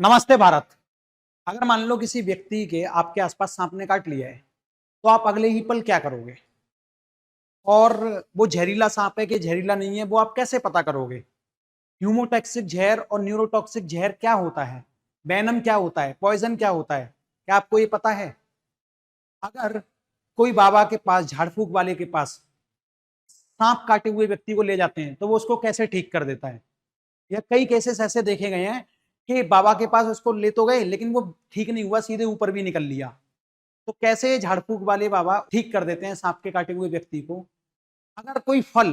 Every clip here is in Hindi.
नमस्ते भारत। अगर मान लो किसी व्यक्ति के आपके आसपास सांप ने काट लिया है तो आप अगले ही पल क्या करोगे? और वो जहरीला सांप है कि जहरीला नहीं है वो आप कैसे पता करोगे? ह्यूमोटॉक्सिक जहर और न्यूरोटॉक्सिक जहर क्या होता है? वेनम क्या होता है? पॉइजन क्या होता है? क्या आपको ये पता है? अगर कोई बाबा के पास, झाड़ फूक वाले के पास सांप काटे हुए व्यक्ति को ले जाते हैं तो वो उसको कैसे ठीक कर देता है? या कई केसेस ऐसे देखे गए हैं कि बाबा के पास उसको ले तो गए लेकिन वो ठीक नहीं हुआ, सीधे ऊपर भी निकल लिया। तो कैसे झाड़ फूक वाले बाबा ठीक कर देते हैं सांप के काटे हुए व्यक्ति को? अगर कोई फल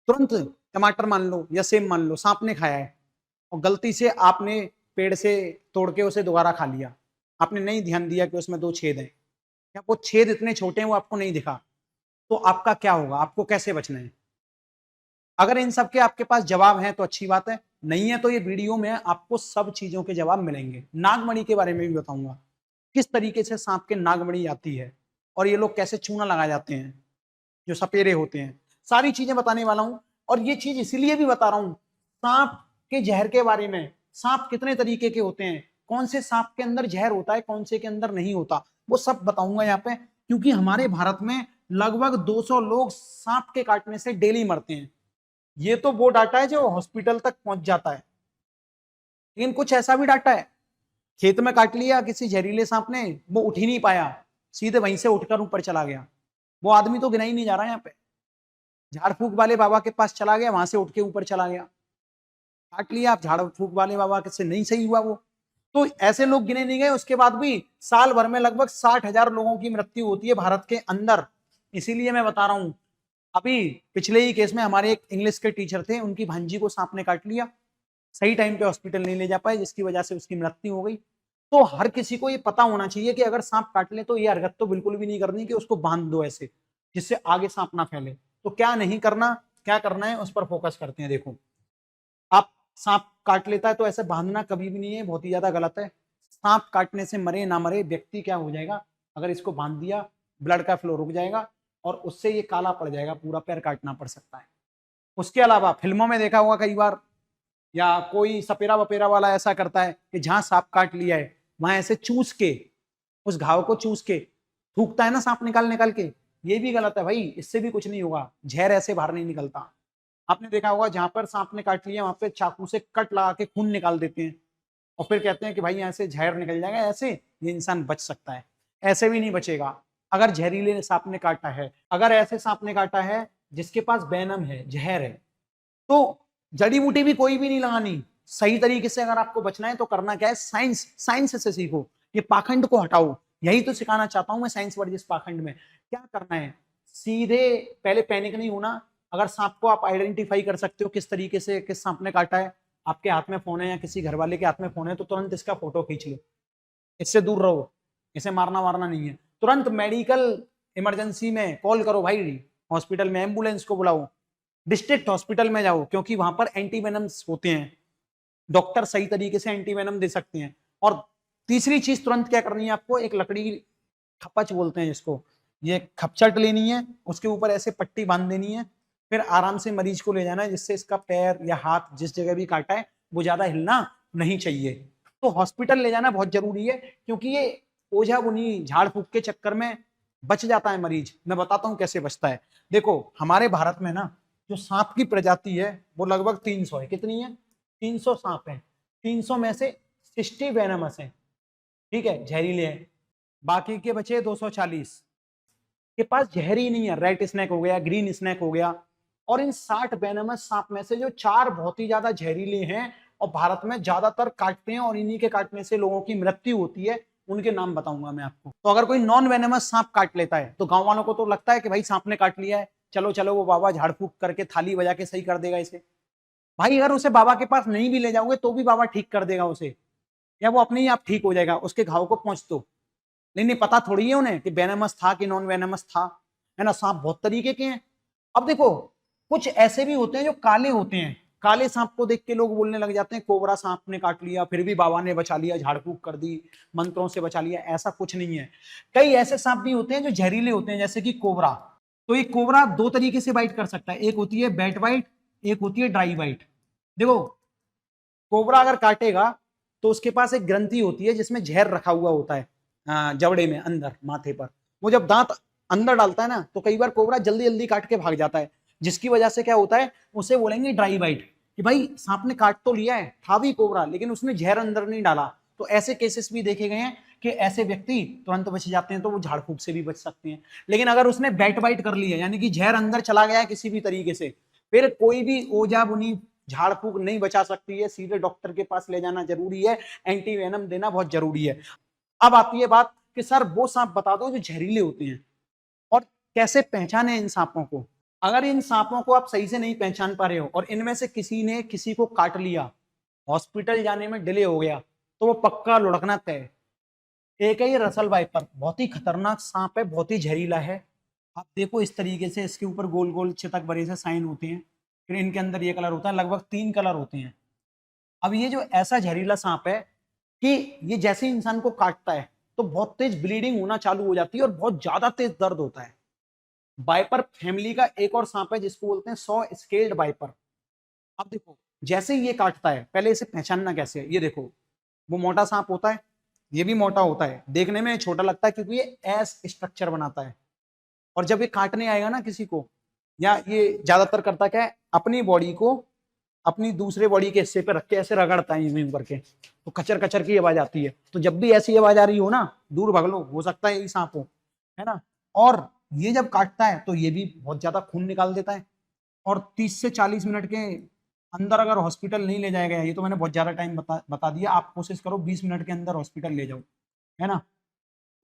तुरंत, टमाटर मान लो या सेब मान लो, सांप ने खाया है और गलती से आपने पेड़ से तोड़ के उसे दोबारा खा लिया, आपने नहीं ध्यान दिया कि उसमें 2 छेद हैं या वो छेद इतने छोटे हैं वो आपको नहीं दिखा, तो आपका क्या होगा? आपको कैसे बचना है? अगर इन सब के आपके पास जवाब हैं तो अच्छी बात है, नहीं है तो ये वीडियो में आपको सब चीजों के जवाब मिलेंगे। नागमणि के बारे में भी बताऊंगा, किस तरीके से सांप के नागमणि आती है और ये लोग कैसे चूना लगा जाते हैं, जो सपेरे होते हैं, सारी चीजें बताने वाला हूं। और ये चीज इसीलिए भी बता रहा हूं, सांप के जहर के बारे में, सांप कितने तरीके के होते हैं, कौन से सांप के अंदर जहर होता है, कौन से के अंदर नहीं होता, वो सब बताऊंगा यहाँ पे। क्योंकि हमारे भारत में लगभग 200 लोग सांप के काटने से डेली मरते हैं। ये तो वो डाटा है जो हॉस्पिटल तक पहुंच जाता है, लेकिन कुछ ऐसा भी डाटा है, खेत में काट लिया किसी जहरीले सांप ने, वो उठ ही नहीं पाया, सीधे वहीं से उठकर ऊपर चला गया, वो आदमी तो गिना ही नहीं जा रहा है यहाँ पे। झाड़ फूक वाले बाबा के पास चला गया, वहां से उठ के ऊपर चला गया, काट लिया, आप झाड़ फूक वाले बाबा से नहीं सही हुआ वो, तो ऐसे लोग गिने नहीं गए। उसके बाद भी साल भर में लगभग 60,000 लोगों की मृत्यु होती है भारत के अंदर। इसीलिए मैं बता रहा हूं, अभी पिछले ही केस में हमारे एक इंग्लिश के टीचर थे, उनकी भांजी को सांप ने काट लिया, सही टाइम पे हॉस्पिटल नहीं ले जा पाए, जिसकी वजह से उसकी मृत्यु हो गई। तो हर किसी को ये पता होना चाहिए कि अगर सांप काट ले तो ये हरकत तो बिल्कुल भी नहीं करनी कि उसको बांध दो ऐसे जिससे आगे सांप ना फैले। तो क्या नहीं करना, क्या करना है, उस पर फोकस करते हैं। देखो, आप सांप काट लेता है तो ऐसे बांधना कभी भी नहीं है, बहुत ही ज्यादा गलत है। सांप काटने से मरे ना मरे व्यक्ति क्या हो जाएगा, अगर इसको बांध दिया ब्लड का फ्लो रुक जाएगा और उससे ये काला पड़ जाएगा, पूरा पैर काटना पड़ सकता है। उसके अलावा फिल्मों में देखा होगा कई बार, या कोई सपेरा वपेरा वाला ऐसा करता है कि जहां सांप काट लिया है वहां ऐसे चूस के, उस घाव को चूस के थूकता है ना सांप निकाल निकाल के, ये भी गलत है भाई, इससे भी कुछ नहीं होगा, जहर ऐसे बाहर नहीं निकलता। आपने देखा होगा जहां पर सांप ने काट लिया वहां पे चाकू से कट लगा के खून निकाल देते हैं और फिर कहते हैं कि भाई यहाँ से जहर निकल जाएगा, ऐसे ये इंसान बच सकता है। ऐसे भी नहीं बचेगा। अगर जहरीले सांप ने काटा है, अगर ऐसे सांप ने काटा है जिसके पास वेनम है, जहर है, तो जड़ी बूटी भी कोई भी नहीं लगानी। सही तरीके से अगर आपको बचना है तो करना क्या है, साइंस, साइंस से सीखो, ये पाखंड को हटाओ। यही तो सिखाना चाहता हूं मैं, साइंस वर्सेस पाखंड में क्या करना है। सीधे पहले पैनिक नहीं होना। अगर सांप को आप आइडेंटिफाई कर सकते हो किस तरीके से, किस सांप ने काटा है, आपके हाथ में फोन है या किसी घर वाले के हाथ में फोन है, तो तुरंत इसका फोटो खींच लो, इससे दूर रहो, इसे मारना वारना नहीं है। तुरंत मेडिकल इमरजेंसी में कॉल करो भाई, हॉस्पिटल में एम्बुलेंस को बुलाओ, डिस्ट्रिक्ट हॉस्पिटल में जाओ, क्योंकि वहां पर एंटीवेनम्स होते हैं, डॉक्टर सही तरीके से एंटीवेनम दे सकते हैं। और तीसरी चीज तुरंत क्या करनी है आपको, एक लकड़ी, खपच बोलते हैं जिसको, ये खपचट लेनी है, उसके ऊपर ऐसे पट्टी बांध देनी है, फिर आराम से मरीज को ले जाना है, जिससे इसका पैर या हाथ जिस जगह भी काटा है वो ज्यादा हिलना नहीं चाहिए। तो हॉस्पिटल ले जाना बहुत जरूरी है, क्योंकि ये ओझा बुनी झाड़ फूक के चक्कर में बच जाता है मरीज। मैं बताता हूं कैसे बचता है। देखो, हमारे भारत में ना जो सांप की प्रजाति है वो लगभग 300 है। कितनी है? 300 सांप है। 300 में से 60 वेनमस है, ठीक है, जहरीले हैं। बाकी के बचे 240 के पास जहर ही नहीं है। रेड स्नैक हो गया, ग्रीन स्नैक हो गया। और इन 60 वेनमस सांप में से जो 4 बहुत ही ज्यादा जहरीले हैं और भारत में ज्यादातर काटते हैं और इन्हीं के काटने से लोगों की मृत्यु होती है, उनके नाम बताऊंगा मैं आपको। तो अगर कोई नॉन वेनमस सांप काट लेता है तो गांव वालों को तो लगता है कि भाई सांप ने काट लिया है, चलो चलो वो बाबा झाड़ फूक करके थाली बजा के सही कर देगा इसे। भाई अगर उसे बाबा के पास नहीं भी ले जाओगे तो भी बाबा ठीक कर देगा उसे, या वो अपने ही आप ठीक हो जाएगा, उसके घाव को पहुंच दो। लेकिन पता थोड़ी है उन्हें कि वेनमस था कि नॉन वेनमस था, है ना। सांप बहुत तरीके के हैं। अब देखो, कुछ ऐसे भी होते हैं जो काले होते हैं, काले सांप को देख के लोग बोलने लग जाते हैं कोबरा सांप ने काट लिया फिर भी बाबा ने बचा लिया, झाड़ फूक कर दी, मंत्रों से बचा लिया। ऐसा कुछ नहीं है। कई ऐसे सांप भी होते हैं जो जहरीले होते हैं, जैसे कि कोबरा। तो ये कोबरा 2 तरीके से बाइट कर सकता है, एक होती है बैट बाइट, एक होती है ड्राई बाइट। देखो, कोबरा अगर काटेगा तो उसके पास एक ग्रंथि होती है जिसमें जहर रखा हुआ होता है जबड़े में अंदर माथे पर। वो जब दांत अंदर डालता है ना तो कई बार कोबरा जल्दी जल्दी काट के भाग जाता है, जिसकी वजह से क्या होता है, उसे बोलेंगे ड्राई बाइट, कि भाई सांप ने काट तो लिया है, था भी कोबरा लेकिन उसने जहर अंदर नहीं डाला। तो ऐसे केसेस भी देखे गए हैं कि ऐसे व्यक्ति तुरंत बच जाते हैं, तो वो झाड़ फूक से भी बच सकते हैं। लेकिन अगर उसने बैट बाइट कर ली है, यानी कि जहर अंदर चला गया है किसी भी तरीके से, फिर कोई भी ओझा बुनी झाड़ फूक नहीं बचा सकती है, सीधे डॉक्टर के पास ले जाना जरूरी है, एंटी वेनम देना बहुत जरूरी है। अब आती है बात कि सर वो सांप बता दो जो जहरीले होते हैं और कैसे पहचाने इन सांपों को। अगर इन सांपों को आप सही से नहीं पहचान पा रहे हो और इनमें से किसी ने किसी को काट लिया, हॉस्पिटल जाने में डिले हो गया, तो वो पक्का लुढ़कना तय। एक है ये रसल वाइपर, बहुत ही खतरनाक सांप है, बहुत ही जहरीला है। आप देखो इस तरीके से इसके ऊपर गोल गोल चितक बड़े से साइन होते हैं, फिर इनके अंदर ये कलर होता है, लगभग 3 कलर होते हैं। अब ये जो ऐसा जहरीला सांप है कि ये जैसे इंसान को काटता है तो बहुत तेज ब्लीडिंग होना चालू हो जाती है और बहुत ज्यादा तेज दर्द होता है। वाइपर फैमिली का एक और सांप है जिसको बोलते हैं सॉ स्केल्ड वाइपर। अब देखो जैसे ही ये काटता है, पहले इसे पहचानना कैसे है, ये देखो वो मोटा सांप होता है, ये भी मोटा होता है, देखने में छोटा लगता है क्योंकि ये एस स्ट्रक्चर बनाता है। और जब ये काटने आएगा ना किसी को, या ये ज्यादातर करता क्या है, अपनी बॉडी को अपनी दूसरे बॉडी के हिस्से पे रख के ऐसे रगड़ता है यूं करके, तो कचर कचर की आवाज आती है। तो जब भी ऐसी आवाज आ रही हो ना, दूर भाग लो, हो सकता है ये सांप हो, है ना। और ये जब काटता है तो ये भी बहुत ज्यादा खून निकाल देता है, और 30 से 40 मिनट के अंदर अगर हॉस्पिटल नहीं ले जाया गया, ये तो मैंने बहुत ज्यादा टाइम बता दिया, आप कोशिश करो 20 मिनट के अंदर हॉस्पिटल ले जाओ, है ना,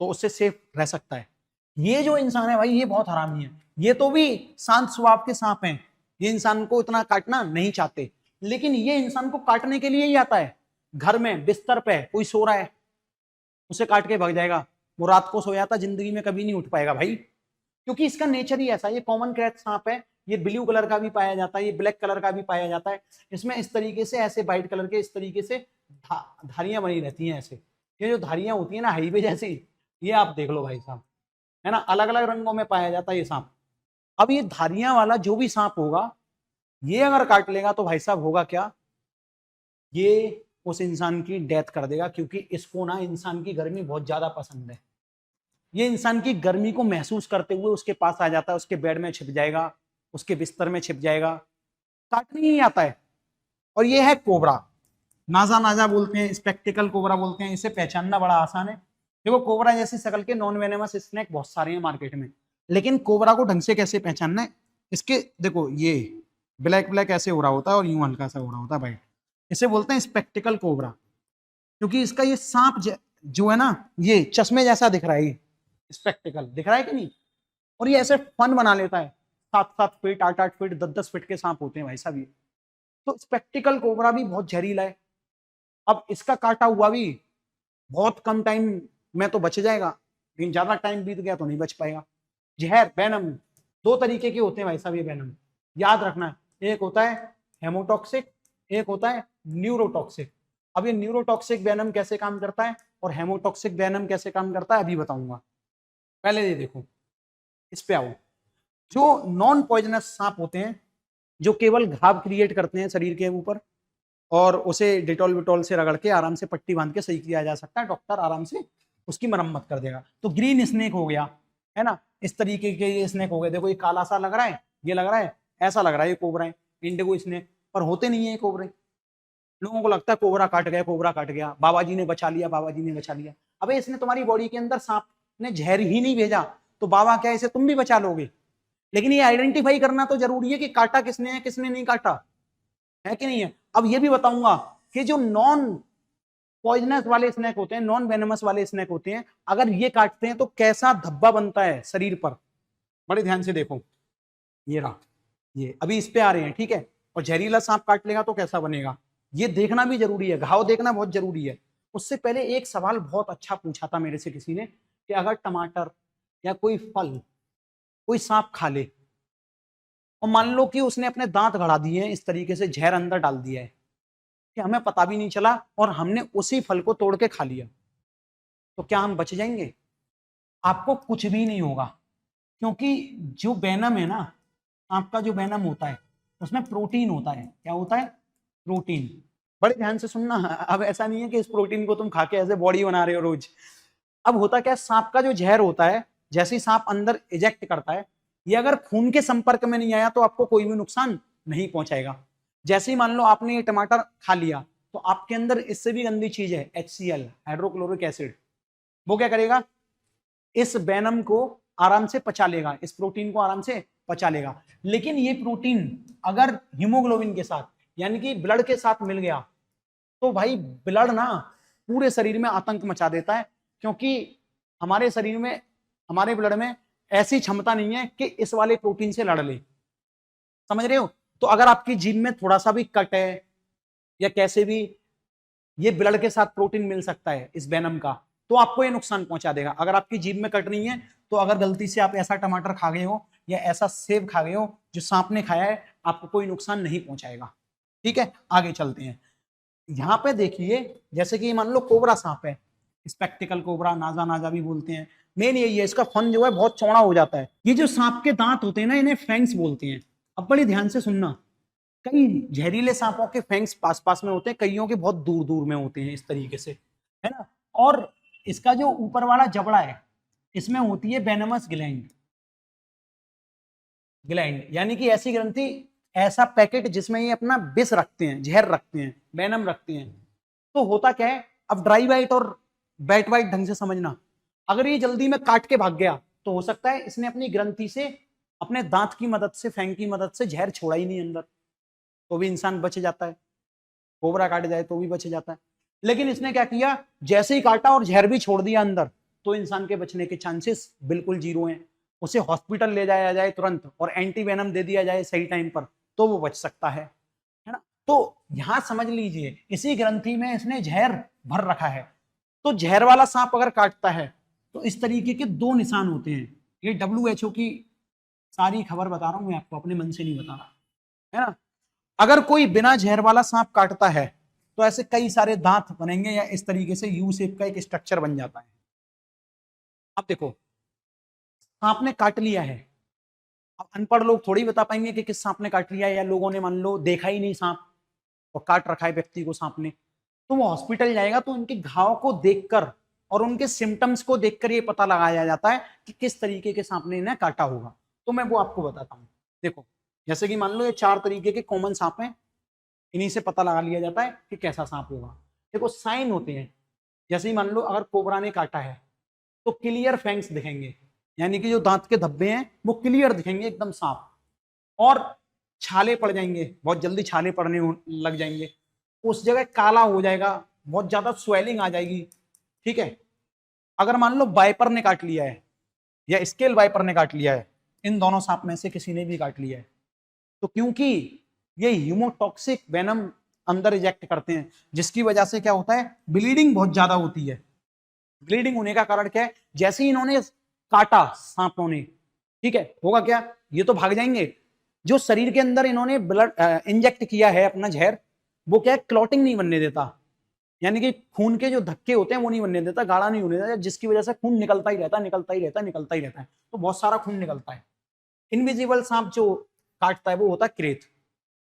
तो उससे सेफ रह सकता है। ये जो इंसान है भाई, ये बहुत हरामी है। ये तो भी शांत स्वभाव के सांप हैं, ये इंसान को इतना काटना नहीं चाहते, लेकिन ये इंसान को काटने के लिए ही आता है। घर में बिस्तर पे कोई सो रहा है, उसे काट के भाग जाएगा। वो रात को सोया था, जिंदगी में कभी नहीं उठ पाएगा भाई, क्योंकि इसका नेचर ही ऐसा है। ये कॉमन क्रैच सांप है, ये ब्लू कलर का भी पाया जाता है, ये ब्लैक कलर का भी पाया जाता है। इसमें इस तरीके से ऐसे व्हाइट कलर के इस तरीके से धारियां बनी रहती हैं ऐसे। ये जो धारियां होती है ना हाईवे जैसी, ये आप देख लो भाई साहब, है ना, अलग अलग रंगों में पाया जाता है ये सांप। अब ये धारियां वाला जो भी सांप होगा, ये अगर काट लेगा तो भाई साहब होगा क्या, ये उस इंसान की डेथ कर देगा, क्योंकि इसको ना इंसान की गर्मी बहुत ज्यादा पसंद है। ये इंसान की गर्मी को महसूस करते हुए उसके पास आ जाता है, उसके बेड में छिप जाएगा, उसके बिस्तर में छिप जाएगा, काटने ही आता है। और ये है कोबरा, नाजा नाजा बोलते हैं, स्पेक्टिकल कोबरा बोलते हैं। इसे पहचानना बड़ा आसान है। देखो कोबरा जैसी शकल के नॉन वेनेमस स्नेक बहुत सारे हैं मार्केट में, लेकिन कोबरा को ढंग से कैसे पहचानना है, इसके देखो ये ब्लैक ब्लैक ऐसे हो रहा होता है और यूं हल्का सा हो रहा होता है भाई, इसे बोलते हैं स्पेक्टिकल कोबरा, क्योंकि इसका ये सांप जो है ना, ये चश्मे जैसा दिख रहा है, ये स्पेक्टिकल दिख रहा है कि नहीं, और ये ऐसे फन बना लेता है। 7-7 फीट 8-8 फीट 10-10 फीट के सांप होते हैं भाई साहब ये। तो स्पेक्टिकल कोबरा भी बहुत जहरीला है। अब इसका काटा हुआ भी बहुत कम टाइम में तो बच जाएगा, लेकिन ज्यादा टाइम बीत गया तो नहीं बच पाएगा। जहर वेनम 2 तरीके के होते हैं भाई साहब ये वेनम, याद रखना है। एक होता है हेमोटॉक्सिक, एक होता है न्यूरोटॉक्सिक। अब ये न्यूरोटॉक्सिक वेनम कैसे काम करता है और हेमोटॉक्सिक वेनम कैसे काम करता है अभी बताऊंगा। पहले ये देखो, इस पे आओ। जो नॉन पॉइजनस सांप होते हैं, जो केवल घाव क्रिएट करते हैं शरीर के ऊपर, और उसे डिटॉल विटॉल से रगड़ के आराम से पट्टी बांध के सही किया जा सकता है, डॉक्टर आराम से उसकी मरम्मत कर देगा। तो ग्रीन स्नेक हो गया, है ना, इस तरीके के ये स्नेक हो गए। देखो ये काला सा लग रहा है, ये लग रहा है, ऐसा लग रहा है ये कोबरा है, इंडिगो स्नेक, पर होते नहीं है कोबरे। लोगों को लगता है कोबरा काट गया, कोबरा काट गया, बाबा जी ने बचा लिया, बाबा जी ने बचा लिया। अबे इसने तुम्हारी बॉडी के अंदर सांप ने जहर ही नहीं भेजा, तो बाबा क्या इसे तुम भी बचा लोगे? लेकिन ये आइडेंटिफाई करना तो जरूरी है कि काटा किसने है, किसने नहीं काटा, है कि नहीं है। अब ये भी बताऊंगा कि जो नॉन पॉइजनस वाले स्नेक होते हैं, नॉन वेनमस वाले स्नेक होते हैं, अगर ये काटते हैं तो कैसा धब्बा बनता है शरीर पर, बड़े ध्यान से देखो। ये रहा, ये अभी इस पे आ रहे हैं, ठीक है। और जहरीला सांप काट लेगा तो कैसा बनेगा, ये देखना भी जरूरी है, घाव देखना बहुत जरूरी है। उससे पहले एक सवाल बहुत अच्छा पूछा था मेरे से किसी ने, कि अगर टमाटर या कोई फल कोई सांप खा ले, और मान लो कि उसने अपने दांत गड़ा दिए हैं, इस तरीके से जहर अंदर डाल दिया है कि हमें पता भी नहीं चला, और हमने उसी फल को तोड़ के खा लिया, तो क्या हम बच जाएंगे? आपको कुछ भी नहीं होगा, क्योंकि जो वेनम है ना, आपका जो वेनम होता है उसमें प्रोटीन होता है। क्या होता है? प्रोटीन। बड़े ध्यान से सुनना। अब ऐसा नहीं है कि इस प्रोटीन को तुम खा के ऐसे बॉडी बना रहे हो रोज। अब होता क्या है, सांप का जो जहर होता है, जैसे ही सांप अंदर इजेक्ट करता है, ये अगर खून के संपर्क में नहीं आया तो आपको कोई भी नुकसान नहीं पहुंचाएगा। जैसे ही मान लो आपने ये टमाटर खा लिया, तो आपके अंदर इससे भी गंदी चीज है HCl, हाइड्रोक्लोरिक एसिड। वो क्या करेगा, इस वेनम को आराम से पचा लेगा, इस प्रोटीन को आराम से पचा लेगा। लेकिन ये प्रोटीन अगर हीमोग्लोबिन के साथ, यानी कि ब्लड के साथ मिल गया, तो भाई ब्लड ना पूरे शरीर में आतंक मचा देता है, क्योंकि हमारे शरीर में, हमारे ब्लड में ऐसी क्षमता नहीं है कि इस वाले प्रोटीन से लड़ ले। समझ रहे हो? तो अगर आपकी जीभ में थोड़ा सा भी कट है या कैसे भी, ये ब्लड के साथ प्रोटीन मिल सकता है इस वेनम का, तो आपको ये नुकसान पहुंचा देगा। अगर आपकी जीभ में कट नहीं है, तो अगर गलती से आप ऐसा टमाटर खा गए हो या ऐसा सेब खा गए हो जो सांप ने खाया है, आपको कोई नुकसान नहीं पहुंचाएगा। ठीक है, आगे चलते हैं। यहां पे देखिए, जैसे कि मान लो कोबरा सांप है, स्पेक्टिकल कोबरा, नाजा नाजा भी बोलते हैं। मेन यही है, इसका फन जो है बहुत चौड़ा हो जाता है। ये जो सांप के दांत होते हैं ना, इन्हें फैंग्स बोलते हैं। अब बड़ी ध्यान से सुनना, कई जहरीले सांपों के फैंग्स पास पास में होते हैं, कईयों के बहुत दूर दूर में होते हैं, इस तरीके से, है ना। और इसका जो ऊपर वाला जबड़ा है, इसमें होती है वेनमस ग्लैंड। ग्लैंड यानी कि ऐसी ग्रंथि, ऐसा पैकेट जिसमें ये अपना विष रखते हैं, जहर रखते हैं, वेनम रखते हैं। तो होता क्या है, अब ड्राई बाइट और वेट बाइट ढंग से समझना। अगर ये जल्दी में काट के भाग गया, तो हो सकता है इसने अपनी ग्रंथि से, अपने दांत की मदद से, फैंग की मदद से जहर छोड़ा ही नहीं अंदर, तो भी इंसान बच जाता है। कोबरा काट जाए तो भी बच जाता है। लेकिन इसने क्या किया, जैसे ही काटा और जहर भी छोड़ दिया अंदर, तो इंसान के बचने के चांसेस बिल्कुल जीरो हैं। उसे हॉस्पिटल ले जाया जाए तुरंत और एंटी वेनम दे दिया जाए सही टाइम पर, तो वो बच सकता है ना। तो यहां समझ लीजिए, इसी ग्रंथि में इसने जहर भर रखा है। तो जहर वाला सांप अगर काटता है, तो इस तरीके के दो निशान होते हैं। ये WHO की सारी खबर बता रहा हूं मैं आपको, अपने मन से नहीं बता रहा, है ना। अगर कोई बिना जहर वाला सांप काटता है, तो ऐसे कई सारे दांत बनेंगे, या इस तरीके से यू शेप का एक स्ट्रक्चर बन जाता है। अब देखो, सांप ने काट लिया है, अब अनपढ़ लोग थोड़ी बता पाएंगे कि किस सांप ने काट लिया है, या लोगों ने मान लो देखा ही नहीं सांप और काट रखा है व्यक्ति को सांप ने, तो वो हॉस्पिटल जाएगा तो उनके घाव को देखकर और उनके सिम्टम्स को देखकर ये पता लगाया जाता है कि किस तरीके के सांप ने इन्हें काटा होगा। तो मैं वो आपको बताता हूँ। देखो, जैसे कि मान लो ये 4 तरीके के कॉमन सांप हैं, इन्हीं से पता लगा लिया जाता है कि कैसा सांप होगा। देखो, साइन होते हैं। जैसे ही मान लो अगर कोबरा ने काटा है, तो क्लियर फैंग्स दिखेंगे, यानी कि जो दांत के धब्बे हैं वो क्लियर दिखेंगे एकदम साफ, और छाले पड़ जाएंगे, बहुत जल्दी छाले पड़ने लग जाएंगे, उस जगह काला हो जाएगा, बहुत ज्यादा स्वेलिंग आ जाएगी। ठीक है, अगर मान लो वाइपर ने काट लिया है या स्केल वाइपर ने काट लिया है, इन दोनों सांप में से किसी ने भी काट लिया है, तो क्योंकि ये हीमोटॉक्सिक वेनम अंदर इजेक्ट करते हैं, जिसकी वजह से क्या होता है, ब्लीडिंग बहुत ज्यादा होती है। ब्लीडिंग होने का कारण क्या है, जैसे ही इन्होंने काटा सांपों ने, ठीक है, होगा क्या, ये तो भाग जाएंगे। जो शरीर के अंदर इन्होंने ब्लड इंजेक्ट किया है अपना जहर, वो क्या है, क्लॉटिंग नहीं बनने देता, यानी कि खून के जो धक्के होते हैं वो नहीं बनने देता, गाढ़ा नहीं होने देता, जिसकी वजह से खून निकलता ही रहता है, निकलता ही रहता है, निकलता ही रहता है, तो बहुत सारा खून निकलता है। इनविजिबल सांप जो काटता है वो होता है क्रेत।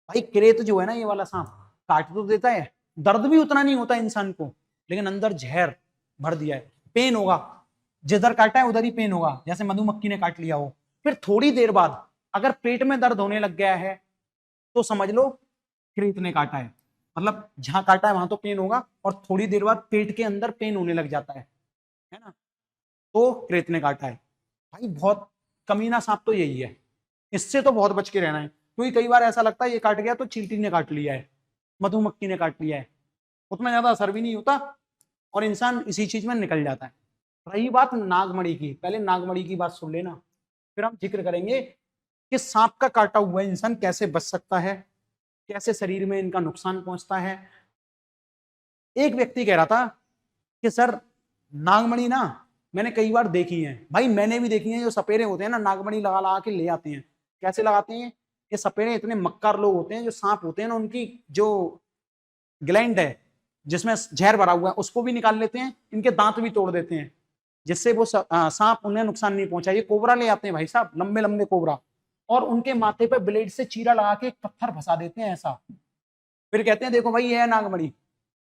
भाई क्रेत जो है ना, ये वाला सांप काट तो देता है, दर्द भी उतना नहीं होता इंसान को, लेकिन अंदर जहर भर दिया है, पेन होगा, जिधर काटा है उधर ही पेन होगा, जैसे मधुमक्खी ने काट लिया हो। फिर थोड़ी देर बाद अगर पेट में दर्द होने लग गया है, तो समझ लो क्रेत ने काटा है, मतलब जहां काटा है वहां तो पेन होगा, और थोड़ी देर बाद पेट के अंदर पेन होने लग जाता है ना, तो क्रेत ने काटा है। भाई बहुत कमीना सांप तो यही है, इससे तो बहुत बच के रहना है, क्योंकि कई बार ऐसा लगता है ये काट गया तो चींटी ने काट लिया है, मधुमक्खी ने काट लिया है, उतना ज्यादा असर भी नहीं होता और इंसान इसी चीज में निकल जाता है। रही बात नागमणि की, पहले नागमणि की बात सुन लेना, फिर हम जिक्र करेंगे कि सांप का काटा हुआ इंसान कैसे बच सकता है, कैसे शरीर में इनका नुकसान पहुंचता है। एक व्यक्ति कह रहा था कि सर नागमणि ना मैंने कई बार देखी है, भाई मैंने भी देखी है, जो सपेरे होते हैं ना नागमणि लगा लगा के ले आते हैं। कैसे लगाते हैं ये सपेरे, इतने मक्कार लोग होते हैं, जो सांप होते हैं ना उनकी जो ग्लैंड है जिसमें जहर भरा हुआ है उसको भी निकाल लेते हैं, इनके दांत भी तोड़ देते हैं, जिससे वो सांप उन्हें नुकसान नहीं पहुंचा। ये कोबरा ले आते हैं भाई साहब, लंबे लंबे कोबरा, और उनके माथे पे ब्लेड से चीरा लगा के एक पत्थर फंसा देते हैं ऐसा, फिर कहते हैं देखो भाई ये है नागमणि,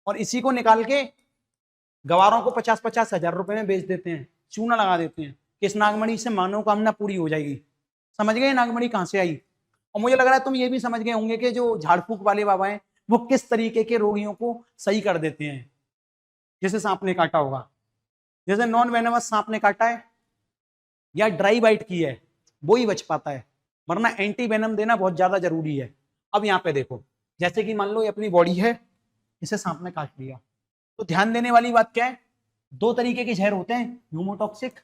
और इसी को निकाल के गवारों को 50-50 हजार रुपए में बेच देते हैं, चूना लगा देते हैं कि इस नागमणि से मनोकामना पूरी हो जाएगी। समझ गए नागमणि कहां से आई? और मुझे लग रहा है तुम ये भी समझ गए होंगे कि जो झाड़ फूक वाले बाबा हैं वो किस तरीके के रोगियों को सही कर देते हैं। जैसे सांप ने काटा होगा, जैसे नॉन वेनमस सांप ने काटा है या ड्राई बाइट की है, वो ही बच पाता है, वरना एंटी वेनम देना बहुत ज्यादा जरूरी है। अब यहाँ पे देखो, जैसे कि मान लो ये अपनी बॉडी है, इसे सांप ने काट लिया, तो ध्यान देने वाली बात क्या है, दो तरीके के जहर होते हैं, ह्यूमोटॉक्सिक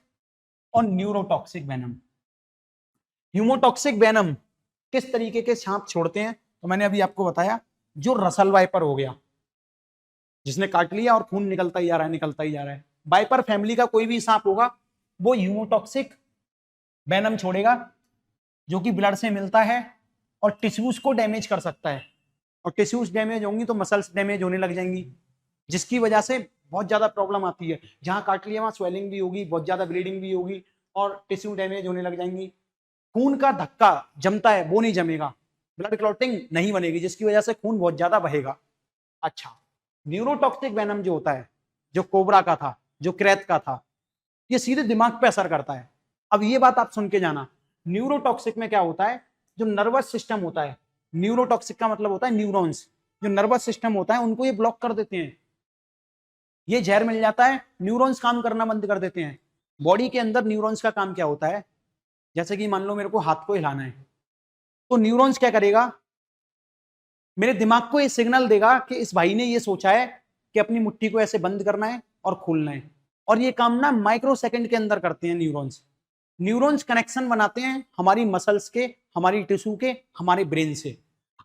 और न्यूरोटॉक्सिक वेनम। ह्यूमोटॉक्सिक वेनम किस तरीके के सांप छोड़ते हैं, तो मैंने अभी आपको बताया, जो रसल वाइपर हो गया, जिसने काट लिया और खून निकलता ही जा रहा है, निकलता ही जा रहा है, वाइपर फैमिली का कोई भी सांप होगा वो ह्यूमोटॉक्सिक वेनम छोड़ेगा, जो कि ब्लड से मिलता है और टिश्यूज को डैमेज कर सकता है, और टिश्यूज डैमेज होंगी तो मसल्स डैमेज होने लग जाएंगी, जिसकी वजह से बहुत ज्यादा प्रॉब्लम आती है। जहां काट लिया वहां स्वेलिंग भी होगी, बहुत ज्यादा ब्लीडिंग भी होगी, और टिश्यू डैमेज होने लग जाएंगी। खून का धक्का जमता है वो नहीं जमेगा, ब्लड क्लॉटिंग नहीं बनेगी, जिसकी वजह से खून बहुत ज्यादा बहेगा। अच्छा, न्यूरोटॉक्सिक वेनम जो होता है, जो कोबरा का था, जो क्रेत का था, ये सीधे दिमाग पे असर करता है। अब ये बात आप सुन के जाना, न्यूरोटॉक्सिक में क्या होता है, जो नर्वस सिस्टम होता है, न्यूरोटॉक्सिक का मतलब होता है न्यूरॉन्स, जो नर्वस सिस्टम होता है उनको ये ब्लॉक कर देते हैं। ये जहर मिल जाता है, न्यूरॉन्स काम करना बंद कर देते हैं। बॉडी के अंदर न्यूरॉन्स का काम क्या होता है, जैसे कि मान लो मेरे को हाथ को हिलाना है, तो न्यूरॉन्स क्या करेगा, मेरे दिमाग को ये सिग्नल देगा कि इस भाई ने ये सोचा है कि अपनी मुट्ठी को ऐसे बंद करना है और खोलना है, और ये काम ना माइक्रो सेकंड के अंदर करते हैं न्यूरॉन्स। न्यूरॉन्स कनेक्शन बनाते हैं हमारी मसल्स के, हमारी टिश्यू के, हमारे ब्रेन से।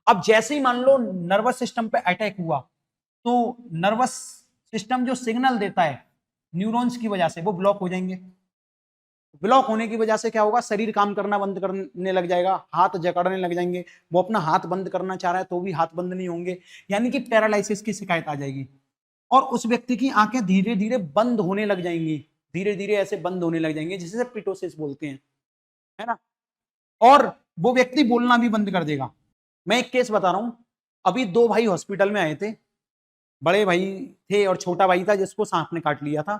अब जैसे ही मान लो नर्वस सिस्टम पे अटैक हुआ, तो नर्वस सिस्टम जो सिग्नल देता है न्यूरॉन्स की वजह से वो ब्लॉक हो जाएंगे। ब्लॉक होने की वजह से क्या होगा, शरीर काम करना बंद करने लग जाएगा, हाथ जकड़ने लग जाएंगे, वो अपना हाथ बंद करना चाह रहा है तो भी हाथ बंद नहीं होंगे, यानी कि पैरालिसिस की शिकायत आ जाएगी, और उस व्यक्ति की आंखें धीरे धीरे बंद होने लग जाएंगी, धीरे धीरे ऐसे बंद होने लग जाएंगे, जिसे पिटोसिस बोलते हैं, है ना। और वो व्यक्ति बोलना भी बंद कर देगा। मैं एक केस बता रहा हूं, अभी दो भाई हॉस्पिटल में आए थे, बड़े भाई थे और छोटा भाई था जिसको सांप ने काट लिया था।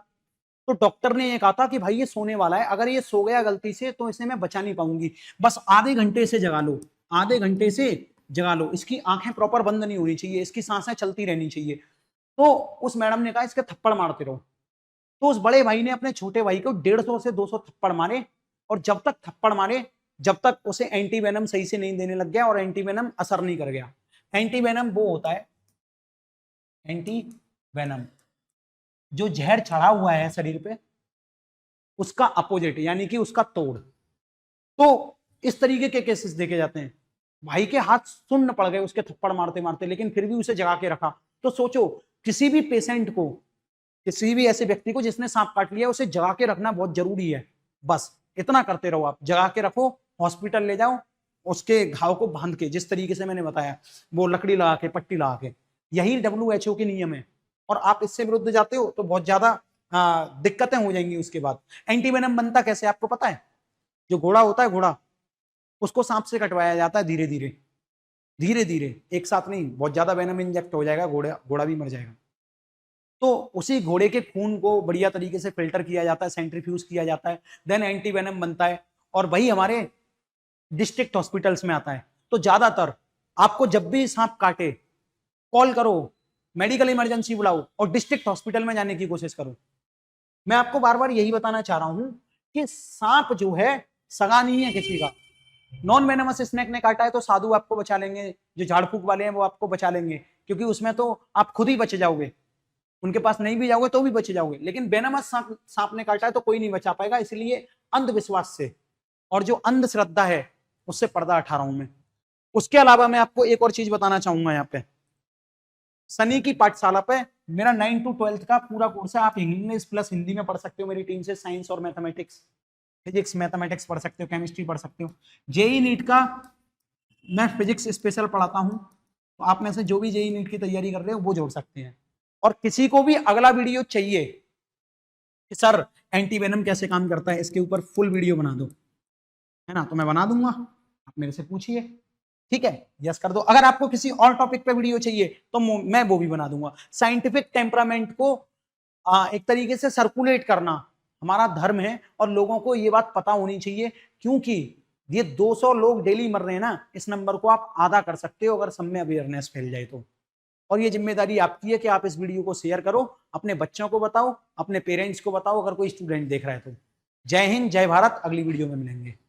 तो डॉक्टर ने ये कहा था कि भाई ये सोने वाला है, अगर ये सो गया गलती से तो इसे मैं बचा नहीं पाऊंगी, बस आधे घंटे से जगा लो, आधे घंटे से जगा लो, इसकी आंखें प्रॉपर बंद नहीं होनी चाहिए, इसकी सांसें चलती रहनी चाहिए। तो उस मैडम ने कहा इसके थप्पड़ मारते रहो। तो उस बड़े भाई ने अपने छोटे भाई को 150 से 200 थप्पड़ मारे, और जब तक थप्पड़ मारे जब तक उसे एंटी वेनम सही से नहीं देने लग गया और एंटी वेनम असर नहीं कर गया। एंटी वेनम वो होता है, एंटी वेनम जो जहर चढ़ा हुआ है शरीर पे उसका अपोजिट, यानी कि उसका तोड़। तो इस तरीके के केसेस देखे जाते हैं, भाई के हाथ सुन्न पड़ गए उसके थप्पड़ मारते मारते, लेकिन फिर भी उसे जगा के रखा। तो सोचो, किसी भी पेशेंट को, किसी भी ऐसे व्यक्ति को जिसने सांप काट लिया, उसे जगा के रखना बहुत जरूरी है। बस इतना करते रहो, आप जगा के रखो, हॉस्पिटल ले जाओ, उसके घाव को बांध के, जिस तरीके से मैंने बताया, वो लकड़ी लगा के, पट्टी लगा के, यही WHO के नियम है। और आप इससे विरुद्ध जाते हो तो बहुत ज्यादा दिक्कतें हो जाएंगी उसके बाद। एंटीवेनम बनता कैसे आपको पता है? जो घोड़ा होता है, घोड़ा, उसको सांप से कटवाया जाता है धीरे धीरे, धीरे धीरे, एक साथ नहीं, बहुत ज्यादा वेनम इंजेक्ट हो जाएगा, घोड़ा भी मर जाएगा। तो उसी घोड़े के खून को बढ़िया तरीके से फिल्टर किया जाता है, सेंट्रीफ्यूज किया जाता है, देन एंटीवेनम बनता है, और वही हमारे डिस्ट्रिक्ट हॉस्पिटल्स में आता है। तो ज्यादातर आपको जब भी सांप काटे, कॉल करो, मेडिकल इमरजेंसी बुलाओ और डिस्ट्रिक्ट हॉस्पिटल में जाने की कोशिश करो। मैं आपको बार बार यही बताना चाह रहा हूं कि सांप जो है सगा नहीं है किसी का। नॉन वेनमस स्नेक ने काटा है तो साधु आपको बचा लेंगे, जो झाड़ फूक वाले हैं वो आपको बचा लेंगे, क्योंकि उसमें तो आप खुद ही बच जाओगे, उनके पास नहीं भी जाओगे तो भी बच जाओगे। लेकिन वेनमस सांप ने काटा है तो कोई नहीं बचा पाएगा, इसलिए अंधविश्वास से और जो अंधश्रद्धा है उससे पर्दा हटा रहा हूं मैं। उसके अलावा मैं आपको एक और चीज बताना चाहूंगा, यहाँ पे सनी की पाठशाला पे मेरा 9 to 12 का पूरा कोर्स है। आप इंग्लिश प्लस हिंदी में पढ़ सकते हो मेरी टीम से, साइंस और मैथमेटिक्स, फिजिक्स मैथमेटिक्स पढ़ सकते हो, केमिस्ट्री पढ़ सकते हो। जेई नीट का मैं फिजिक्स स्पेशल पढ़ाता हूं, तो आप में से जो भी जेई नीट की तैयारी कर रहे हो वो जोड़ सकते हैं। और किसी को भी अगला वीडियो चाहिए कि सर एंटीवेनम कैसे काम करता है, इसके ऊपर फुल वीडियो बना दो, है ना, तो मैं बना दूंगा, आप मेरे से पूछिए। ठीक है, यस कर दो। अगर आपको किसी और टॉपिक पे वीडियो चाहिए तो मैं वो भी बना दूंगा। साइंटिफिक टेम्परामेंट को एक तरीके से सर्कुलेट करना हमारा धर्म है और लोगों को ये बात पता होनी चाहिए, क्योंकि ये 200 लोग डेली मर रहे हैं ना, इस नंबर को आप आधा कर सकते हो अगर सब में अवेयरनेस फैल जाए तो। और ये जिम्मेदारी आपकी है कि आप इस वीडियो को शेयर करो, अपने बच्चों को बताओ, अपने पेरेंट्स को बताओ, अगर कोई स्टूडेंट देख रहा है तो। जय हिंद, जय भारत, अगली वीडियो में मिलेंगे।